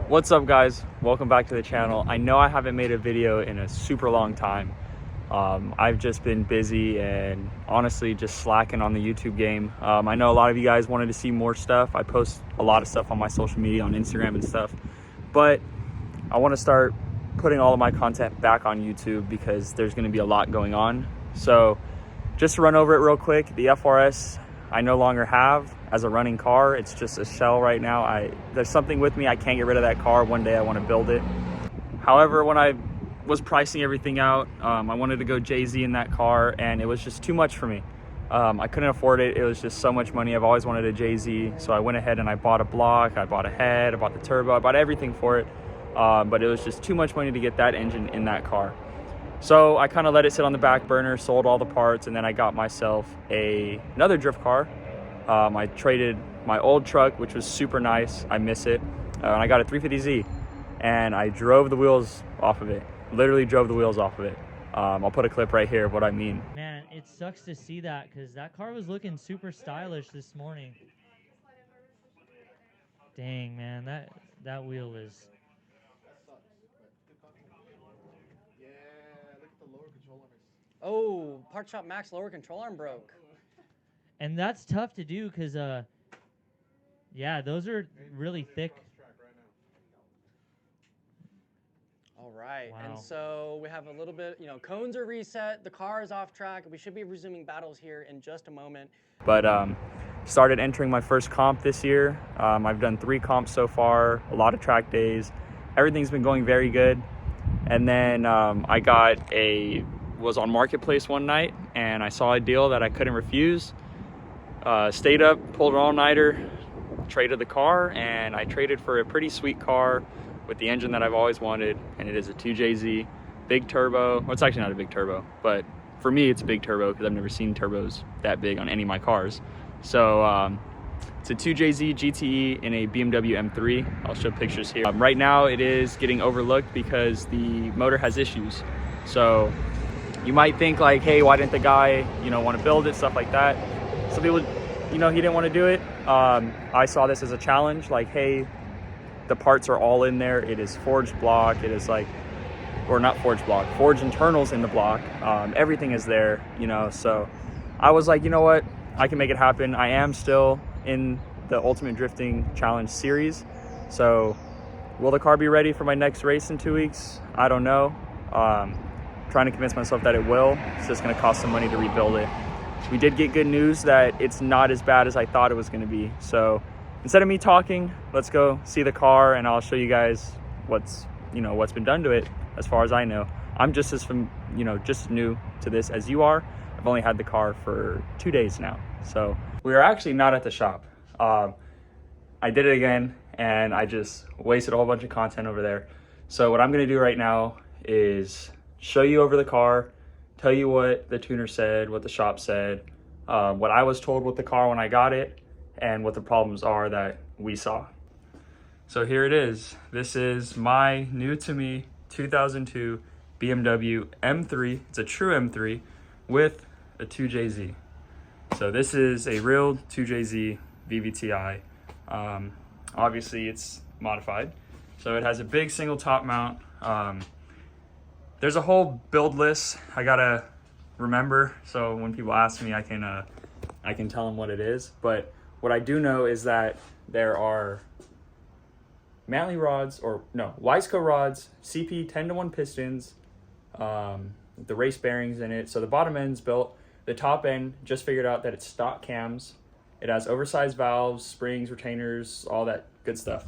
What's up, guys? Welcome back to the channel. I know I haven't made a video in a super long time. I've just been busy and honestly just slacking on the YouTube game. I know a lot of you guys wanted to see more stuff. I post a lot of stuff on my social media, on Instagram and stuff, but I want to start putting all of my content back on YouTube because there's going to be a lot going on. So just to run over it real quick, the FRS I no longer have as a running car. It's just a shell right now. There's something with me, I can't get rid of that car. One day I want to build it. However, when I was pricing everything out, I wanted to go Jay-Z in that car, and it was just too much for me. I couldn't afford it. It was just so much money. I've always wanted a Jay-Z, so I went ahead and I bought a block, I bought a head, I bought the turbo, I bought everything for it. But it was just too much money to get that engine in that car. So I kind of let it sit on the back burner, sold all the parts, and then I got myself another drift car. I traded my old truck, which was super nice. I miss it. And I got a 350Z, and I drove the wheels off of it. Literally drove the wheels off of it. I'll put a clip right here of what I mean. Man, it sucks to see that because that car was looking super stylish this morning. Dang, man, that wheel is... Oh, Park Shop Max lower control arm broke. And that's tough to do because, yeah, those are really thick. All right, Wow. and so we have a little bit, cones are reset, the car is off track. We should be resuming battles here in just a moment. But started entering my first comp this year. I've done 3 comps so far, a lot of track days. Everything's been going very good. And then I was on Marketplace one night and I saw a deal that I couldn't refuse. Stayed up, pulled an all-nighter, traded the car, and I traded for a pretty sweet car with the engine that I've always wanted, and it is a 2JZ, big turbo. Well, it's actually not a big turbo, but for me it's a big turbo because I've never seen turbos that big on any of my cars. So it's a 2JZ GTE in a BMW M3. I'll show pictures here. Right now it is getting overlooked because the motor has issues. So you might think like, hey, why didn't the guy, want to build it, stuff like that. Some people, he didn't want to do it. I saw this as a challenge, like, hey, the parts are all in there. It is forged block. It is like, or not forged block, forged internals in the block. Everything is there, so I was like, you know what? I can make it happen. I am still in the Ultimate Drifting Challenge series. So will the car be ready for my next race in 2 weeks? I don't know. Trying to convince myself that it will. It's just gonna cost some money to rebuild it. We did get good news that it's not as bad as I thought it was gonna be. So instead of me talking, let's go see the car and I'll show you guys what's been done to it as far as I know. I'm just as just new to this as you are. I've only had the car for 2 days now. So we are actually not at the shop. I did it again and I just wasted a whole bunch of content over there. So what I'm gonna do right now is show you over the car, tell you what the tuner said, what the shop said, what I was told with the car when I got it, and what the problems are that we saw. So here it is. This is my new to me 2002 BMW M3. It's a true M3 with a 2JZ. So this is a real 2JZ VVTi. Obviously it's modified. So it has a big single top mount. There's a whole build list I gotta remember, so when people ask me, I can tell them what it is. But what I do know is that there are Mantley rods, Wiseco rods, CP 10-to-1 pistons, the race bearings in it. So the bottom end's built. The top end, just figured out that it's stock cams. It has oversized valves, springs, retainers, all that good stuff.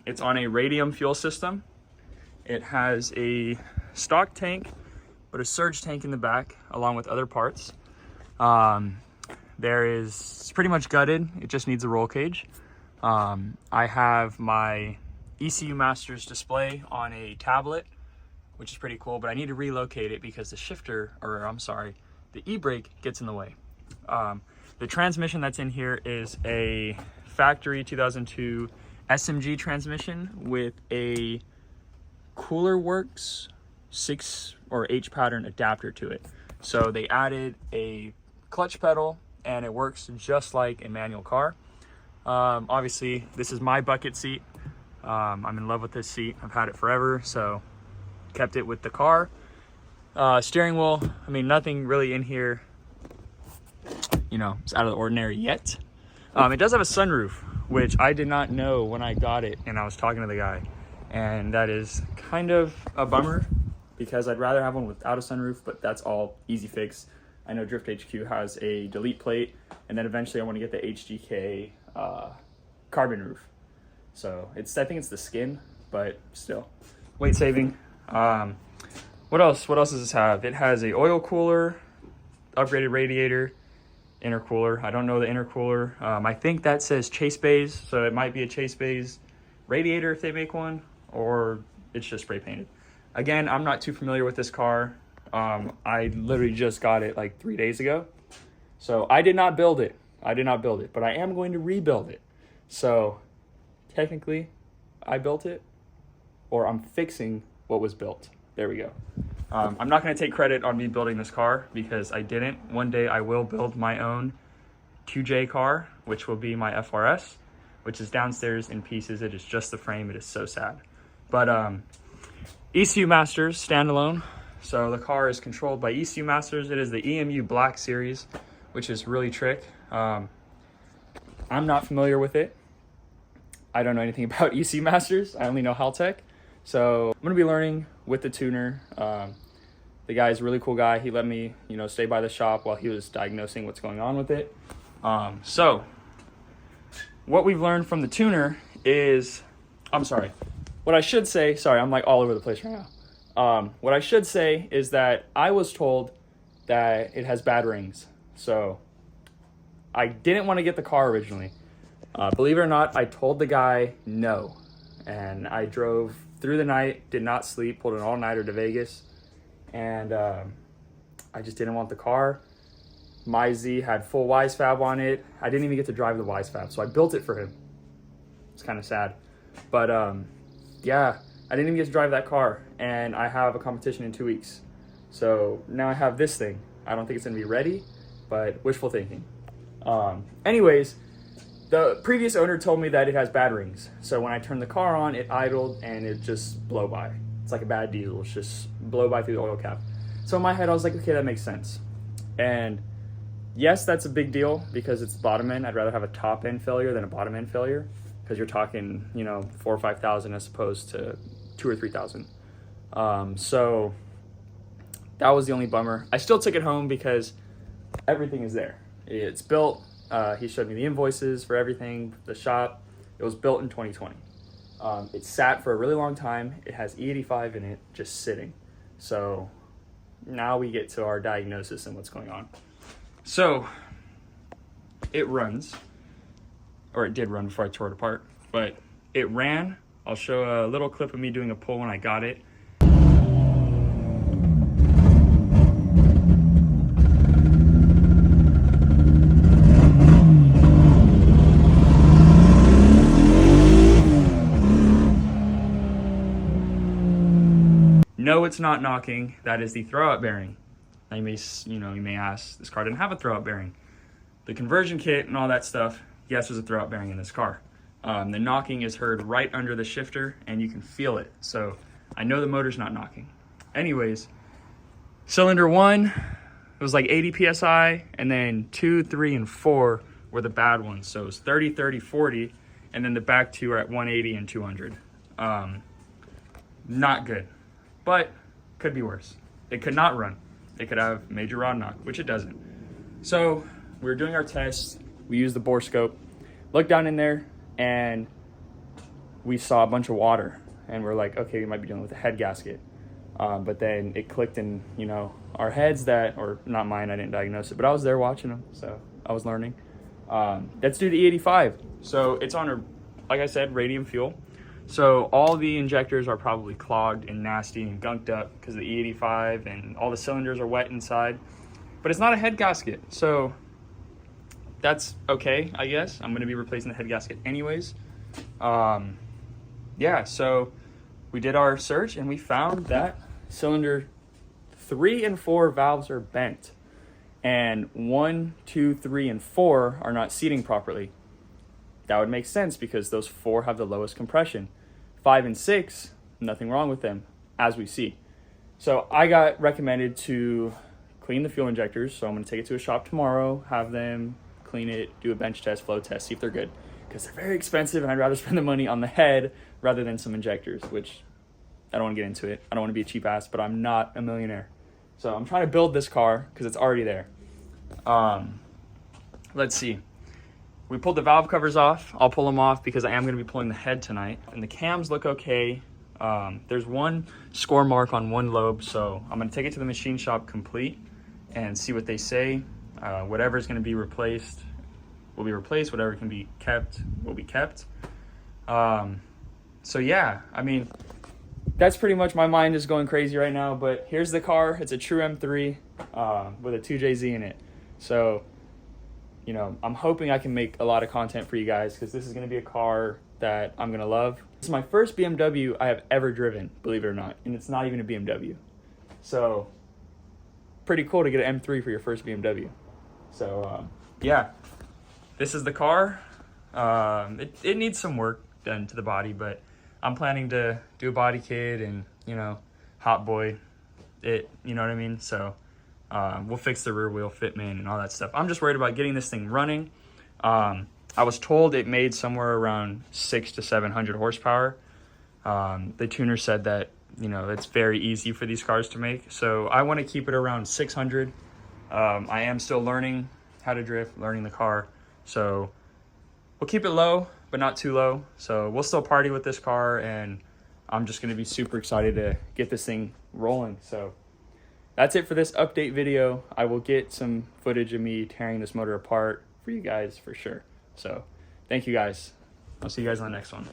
It's on a radium fuel system. It has a stock tank, but a surge tank in the back, along with other parts. It's pretty much gutted. It just needs a roll cage. I have my ECU Masters display on a tablet, which is pretty cool, but I need to relocate it because the e-brake gets in the way. The transmission that's in here is a factory 2002 SMG transmission with a Cooler Works 6 or H pattern adapter to it. So they added a clutch pedal and it works just like a manual car. Obviously this is my bucket seat. I'm in love with this seat. I've had it forever, so kept it with the car. Steering wheel, I mean, nothing really in here, you know, it's out of the ordinary yet. It does have a sunroof, which I did not know when I got it and I was talking to the guy. And that is kind of a bummer because I'd rather have one without a sunroof, but that's all easy fix. I know Drift HQ has a delete plate, and then eventually I want to get the HGK carbon roof. So I think it's the skin, but still. Weight saving. What else? What else does this have? It has a oil cooler, upgraded radiator, intercooler. I don't know the intercooler. I think that says Chase Bays, so it might be a Chase Bays radiator if they make one, or it's just spray painted. Again, I'm not too familiar with this car. I literally just got it like 3 days ago. So I did not build it. But I am going to rebuild it. So technically, I built it, or I'm fixing what was built. There we go. I'm not going to take credit on me building this car because I didn't. One day I will build my own 2J car, which will be my FRS, which is downstairs in pieces. It is just the frame. It is so sad. But ECU Masters standalone. So the car is controlled by ECU Masters. It is the EMU Black Series, which is really trick. I'm not familiar with it. I don't know anything about ECU Masters. I only know Haltech. So I'm going to be learning with the tuner. The guy's a really cool guy. He let me, you know, stay by the shop while he was diagnosing what's going on with it. So what we've learned from the tuner is, what I should say, I'm like all over the place right now. What I should say is that I was told that it has bad rings. So I didn't want to get the car originally. Believe it or not, I told the guy no. And I drove through the night, did not sleep, pulled an all-nighter to Vegas. And I just didn't want the car. My Z had full WiseFab on it. I didn't even get to drive the WiseFab, so I built it for him. It's kind of sad. But yeah, I didn't even get to drive that car. And I have a competition in 2 weeks. So now I have this thing. I don't think it's going to be ready, but wishful thinking. Anyways, the previous owner told me that it has bad rings. So when I turned the car on, it idled and it just blow by. It's like a bad diesel. It's just blow by through the oil cap. So in my head, I was like, okay, that makes sense. And yes, that's a big deal because it's bottom end. I'd rather have a top end failure than a bottom end failure because you're talking, you know, 4,000 or 5,000 as opposed to 2,000 or 3,000. So that was the only bummer. I still took it home because everything is there. It's built. He showed me the invoices for everything, the shop. It was built in 2020. It sat for a really long time. It has E85 in it, just sitting. So now we get to our diagnosis and what's going on. So it runs, or it did run before I tore it apart, but it ran. I'll show a little clip of me doing a pull when I got it. No, it's not knocking. That is the throwout bearing. Now you may ask, this car didn't have a throwout bearing. The conversion kit and all that stuff, yes, there's a throwout bearing in this car. The knocking is heard right under the shifter and you can feel it. So I know the motor's not knocking. Anyways, cylinder 1, it was like 80 PSI, and then 2, 3, and 4 were the bad ones. So it was 30, 30, 40, and then the back two are at 180 and 200. Not good. But could be worse. It could not run. It could have major rod knock, which it doesn't. So we were doing our tests. We used the bore scope, looked down in there, and we saw a bunch of water. And we're like, okay, we might be dealing with a head gasket. But then it clicked in, you know, our heads that, or not mine, I didn't diagnose it, but I was there watching them, so I was learning. That's due to E85. So it's on a, like I said, radium fuel. So all the injectors are probably clogged and nasty and gunked up because of the E85 and all the cylinders are wet inside. But it's not a head gasket, so that's okay, I guess. I'm going to be replacing the head gasket anyways. Yeah, so we did our search and we found that cylinder 3 and 4 valves are bent. And 1, 2, 3, and 4 are not seating properly. That would make sense because those 4 have the lowest compression. 5 and 6, nothing wrong with them, as we see. So I got recommended to clean the fuel injectors. So I'm going to take it to a shop tomorrow, have them clean it, do a bench test, flow test, see if they're good. Because they're very expensive, and I'd rather spend the money on the head rather than some injectors, which I don't want to get into it. I don't want to be a cheap ass, but I'm not a millionaire. So I'm trying to build this car because it's already there. Let's see. We pulled the valve covers off. I'll pull them off because I am going to be pulling the head tonight. And the cams look okay. There's one score mark on one lobe, so I'm going to take it to the machine shop complete and see what they say. Whatever is going to be replaced will be replaced. Whatever can be kept will be kept. So yeah, I mean, that's pretty much, my mind is going crazy right now, but here's the car. It's a true M3 with a 2JZ in it. So, you know, I'm hoping I can make a lot of content for you guys because this is going to be a car that I'm going to love. This is my first BMW I have ever driven, believe it or not, and it's not even a BMW. So, pretty cool to get an M3 for your first BMW. So, yeah, this is the car. It needs some work done to the body, but I'm planning to do a body kit and, you know, hot boy it, you know what I mean? So we'll fix the rear wheel fitment and all that stuff. I'm just worried about getting this thing running. I was told it made somewhere around 600 to 700 horsepower. The tuner said that, you know, it's very easy for these cars to make. So I want to keep it around 600. I am still learning how to drift, learning the car. So we'll keep it low, but not too low. So we'll still party with this car, and I'm just going to be super excited to get this thing rolling. So that's it for this update video. I will get some footage of me tearing this motor apart for you guys for sure. So thank you guys. I'll see you guys on the next one.